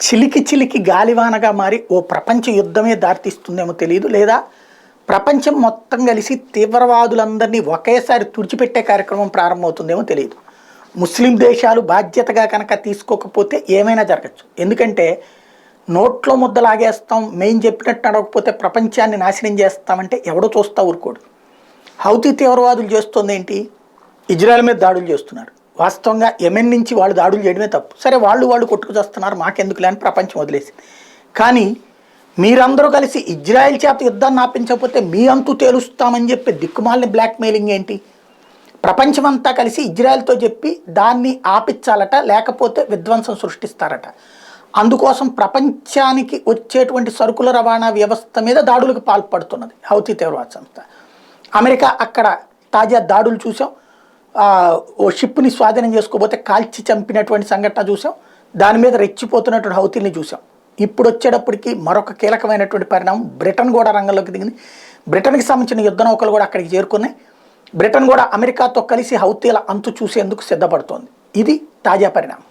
చిలికి చిలికి గాలివానగా మారి ఓ ప్రపంచ యుద్ధమే దారితీస్తుందేమో తెలియదు, లేదా ప్రపంచం మొత్తం కలిసి తీవ్రవాదులందరినీ ఒకేసారి తుడిచిపెట్టే కార్యక్రమం ప్రారంభమవుతుందేమో తెలియదు. ముస్లిం దేశాలు బాధ్యతగా కనుక తీసుకోకపోతే ఏమైనా జరగచ్చు. ఎందుకంటే నోట్లో ముద్ద లాగేస్తాం, మెయిన్ చెప్పినట్టు నడవకపోతే ప్రపంచాన్ని నాశనం చేస్తామంటే ఎవడో చూస్తా ఊరుకోడు. హౌతీ తీవ్రవాదులు చేస్తుంది ఏంటి? ఇజ్రాయెల్ మీద దాడులు చేస్తున్నారు. వాస్తవంగా యెమెన్ నుంచి వాళ్ళు దాడులు చేయడమే తప్పు. సరే, వాళ్ళు కొట్టుకు చేస్తున్నారు, మాకెందుకులే అని ప్రపంచం వదిలేసింది. కానీ మీరందరూ కలిసి ఇజ్రాయెల్ చేత యుద్ధాన్ని ఆపించకపోతే మీ అంతు తేలుస్తామని చెప్పి దిక్కుమాలని బ్లాక్మెయిలింగ్ ఏంటి? ప్రపంచమంతా కలిసి ఇజ్రాయెల్తో చెప్పి దాన్ని ఆపించాలట, లేకపోతే విధ్వంసం సృష్టిస్తారట. అందుకోసం ప్రపంచానికి వచ్చేటువంటి సరుకుల రవాణా వ్యవస్థ మీద దాడులకు పాల్పడుతున్నది హౌతీ తీవ్రవాద సంస్థ. అమెరికా అక్కడ తాజా దాడులు చూసాం. ఓ షిప్ని స్వాధీనం చేసుకోబోతే కాల్చి చంపినటువంటి సంఘటన చూసాం. దాని మీద రెచ్చిపోతున్నటువంటి హౌతీని చూసాం. ఇప్పుడు వచ్చేటప్పటికి మరొక కీలకమైనటువంటి పరిణామం, బ్రిటన్ కూడా రంగంలోకి దిగింది. బ్రిటన్కి సంబంధించిన యుద్ధ నౌకలు కూడా అక్కడికి చేరుకున్నాయి. బ్రిటన్ కూడా అమెరికాతో కలిసి హౌతీల అంతు చూసేందుకు సిద్ధపడుతోంది. ఇది తాజా పరిణామం.